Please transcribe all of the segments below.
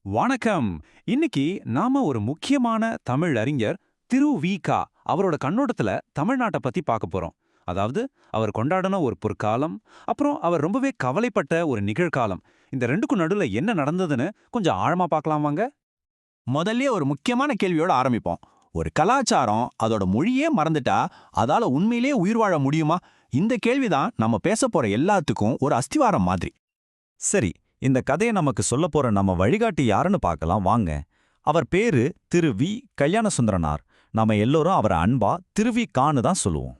வணக்கம். இன்னைக்கு நாம ஒரு முக்கியமான தமிழ் அறிஞர் திரு. அவரோட கண்ணோட்டத்துல தமிழ்நாட்டை பத்தி பார்க்க போறோம். அதாவது அவர் கொண்டாடின ஒரு பொற்காலம், அப்புறம் அவர் ரொம்பவே கவலைப்பட்ட ஒரு நிகழ்காலம். இந்த ரெண்டுக்கும் நடுவுல என்ன நடந்ததுன்னு கொஞ்சம் ஆழமா பார்க்கலாம் வாங்க. முதல்ல ஒரு முக்கியமான கேள்வியோட ஆரம்பிப்போம். ஒரு கலாச்சாரம் அதோட மொழியே மறந்துட்டா அதால உண்மையிலேயே உயிர் வாழ முடியுமா? இந்த கேள்விதான் நம்ம பேச போற எல்லாத்துக்கும் ஒரு அஸ்திவாரம் மாதிரி. சரி, இந்த கதையை நமக்கு சொல்லப் போற நம்ம வழிகாட்டி யாருன்னு பார்க்கலாம் வாங்க. அவர் பேரு திரு. கல்யாணசுந்தரனார். நாம எல்லோரும் அவரை அன்பா திரு.வி.கான்னு தான் சொல்லுவோம்.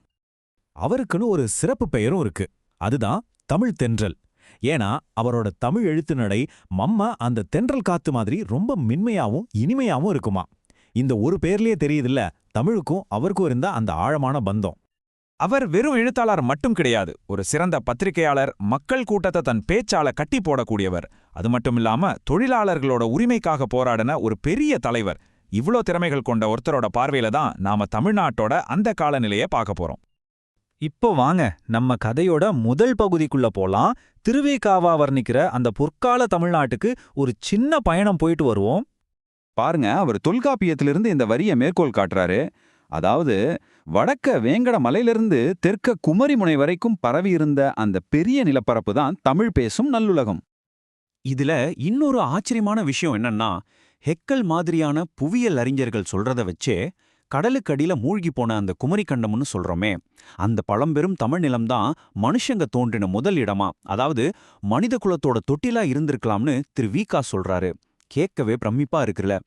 அவருக்குன்னு ஒரு சிறப்பு பெயரும் இருக்கு. அதுதான் தமிழ் தென்றல். ஏன்னா அவரோட தமிழ் எழுத்து நடை அந்த தென்றல் காத்து மாதிரி ரொம்ப மென்மையாவும் இனிமையாவும் இருக்குமா. இந்த ஒரு பேர்லயே தெரியுதுல்ல, தமிழுக்கும் அவருக்கும் இருந்த அந்த ஆழமான பந்தம். அவர் வெறும் எழுத்தாளர் மட்டும் கிடையாது, ஒரு சிறந்த பத்திரிகையாளர், மக்கள் கூட்டத்தை தன் பேச்சால கட்டி போடக்கூடியவர். அது மட்டும் இல்லாம தொழிலாளர்களோட உரிமைக்காக போராடின ஒரு பெரிய தலைவர். இவ்ளோ திறமைகள் கொண்ட ஒருத்தரோட பார்வையில தான் நாம தமிழ்நாட்டோட அந்த காலநிலையை பார்க்க போறோம். இப்போ வாங்க நம்ம கதையோட முதல் பகுதிக்குள்ள போலாம். திரு.வி.காவா வர்ணிக்கிற அந்த பொற்கால தமிழ்நாட்டுக்கு ஒரு சின்ன பயணம் போயிட்டு வருவோம். பாருங்க, அவர் தொல்காப்பியத்திலிருந்து இந்த வரியை மேற்கோள் காட்டுறாரு. அதாவது, வடக்க வேங்கட மலையிலிருந்து தெற்க குமரிமுனை வரைக்கும் பரவியிருந்த அந்த பெரிய நிலப்பரப்பு தான் தமிழ் பேசும் நல்லுலகம். இதுல இன்னொரு ஆச்சரியமான விஷயம் என்னன்னா, ஹெக்கல் மாதிரியான புவியியல் அறிஞர்கள் சொல்றத வச்சே கடலுக்கடியில மூழ்கி போன அந்த குமரிக்கண்டம்னு சொல்றோமே, அந்த பழம்பெரும் தமிழ் நிலம்தான் மனுஷங்க தோன்றின முதல் இடமா, அதாவது மனித குலத்தோட தொட்டிலா இருந்திருக்கலாம்னு திரு.வி.கா சொல்றாரு. கேட்கவே பிரமிப்பா இருக்குல்ல.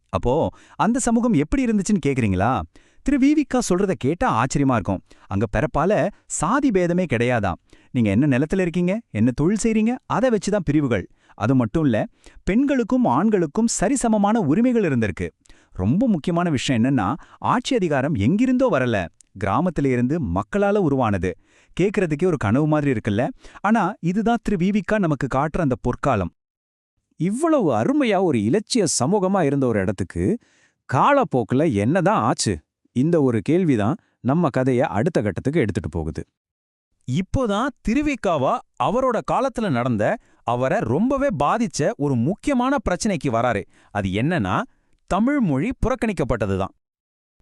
அப்போ அந்த சமூகம் எப்படி இருந்துச்சுன்னு கேக்குறீங்களா? திரு.வி.கா சொல்றத கேட்டா ஆச்சரியமா இருக்கும். அங்க பிறப்பால சாதி பேதமே கிடையாதாம். நீங்க என்ன நிலத்துல இருக்கீங்க, என்ன தொழில் செய்றீங்க, அதை வச்சுதான் பிரிவுகள். அது மட்டும் இல்ல, பெண்களுக்கும் ஆண்களுக்கும் சரிசமமான உரிமைகள் இருந்திருக்கு. ரொம்ப முக்கியமான விஷயம் என்னன்னா, ஆட்சி அதிகாரம் எங்கிருந்தோ வரல, கிராமத்தில இருந்து மக்களால உருவானது. கேட்கறதுக்கே ஒரு கனவு மாதிரி இருக்குல்ல. ஆனா இதுதான் திரு.வி.கா நமக்கு காட்டுற அந்த பொற்காலம். இவ்வளவு அருமையா ஒரு இலட்சிய சமூகமா இருந்த ஒரு இடத்துக்கு காலப்போக்குல என்னதான் ஆச்சு? இந்த ஒரு கேள்விதான் நம்ம கதைய அடுத்த கட்டத்துக்கு எடுத்துட்டு போகுது. இப்போதான் திரு.வி.காவா அவரோட காலத்துல நடந்த, அவரை ரொம்பவே பாதிச்ச ஒரு முக்கியமான பிரச்சனைக்கு வராரு. அது என்னன்னா, தமிழ் மொழி புறக்கணிக்கப்பட்டதுதான்.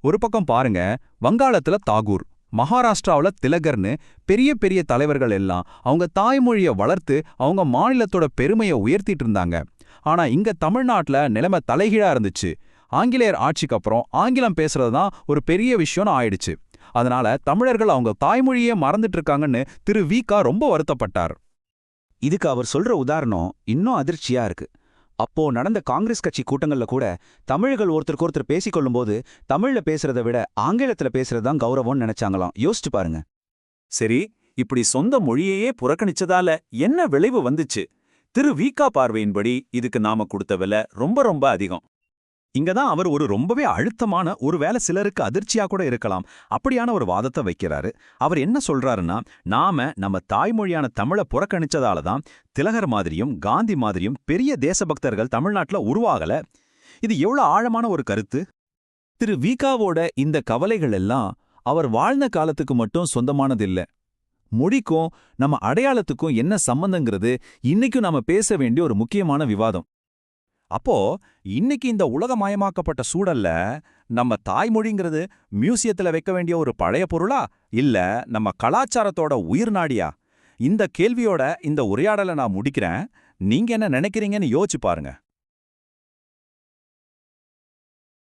ஒரு பக்கம் பாருங்க, வங்காளத்துல தாகூர், மகாராஷ்டிராவுல திலகர்னு பெரிய பெரிய தலைவர்கள் எல்லாம் அவங்க தாய்மொழிய வளர்த்து அவங்க மாநிலத்தோட பெருமையை உயர்த்திட்டு இருந்தாங்க. ஆனா இங்க தமிழ்நாட்டுல நிலைமை தலைகீழா இருந்துச்சு. ஆங்கிலேயர் ஆட்சிக்கு அப்புறம் ஆங்கிலம் பேசுறது தான் ஒரு பெரிய விஷயம்னு ஆயிடுச்சு. அதனால தமிழர்கள் அவங்க தாய்மொழியே மறந்துட்டு இருக்காங்கன்னு திரு.வி.கா ரொம்ப வருத்தப்பட்டார். இதுக்கு அவர் சொல்ற உதாரணம் இன்னும் அதிர்ச்சியா இருக்கு. அப்போ நடந்த காங்கிரஸ் கட்சி கூட்டங்கள்ல கூட தமிழர்கள் ஒருத்தருக்கு ஒருத்தர் பேசிக்கொள்ளும்போது தமிழ்ல பேசுறதை விட ஆங்கிலத்துல பேசுறதுதான் கௌரவம்னு நினைச்சாங்களாம். யோசிச்சு பாருங்க. சரி, இப்படி சொந்த மொழியையே புறக்கணிச்சதால என்ன விளைவு வந்துச்சு? திரு.வி.கா பார்வையின்படி இதுக்கு நாம கொடுத்த விலை ரொம்ப ரொம்ப அதிகம். இங்கதான் அவர் ஒரு ரொம்பவே அழுத்தமான, ஒருவேளை சிலருக்கு அதிர்ச்சியா கூட இருக்கலாம், அப்படியான ஒரு வாதத்தை வைக்கிறாரு. அவர் என்ன சொல்றாருன்னா, நம்ம தாய்மொழியான தமிழை புறக்கணிச்சதால தான் திலகர் மாதிரியும் காந்தி மாதிரியும் பெரிய தேசபக்தர்கள் தமிழ்நாட்டுல உருவாகல. இது எவ்வளவு ஆழமான ஒரு கருத்து. திரு.வி.காவோட இந்த கவலைகள் எல்லாம் அவர் வாழ்ந்த காலத்துக்கு மட்டும் சொந்தமானதில்ல. மொழிக்கும் நம்ம அடையாளத்துக்கும் என்ன சம்பந்தங்கிறது இன்னைக்கும் நாம பேச வேண்டிய ஒரு முக்கியமான விவாதம். அப்போ இன்னைக்கு இந்த உலகமயமாக்கப்பட்ட சூழல்ல நம்ம தாய்மொழிங்கிறது மியூசியத்துல வைக்க வேண்டிய ஒரு பழைய பொருளா, இல்ல நம்ம கலாச்சாரத்தோட உயிர் நாடியா? இந்த கேள்வியோட இந்த உரையாடலை நான் முடிக்கிறேன். நீங்க என்ன நினைக்கிறீங்கன்னு யோசிச்சு பாருங்க.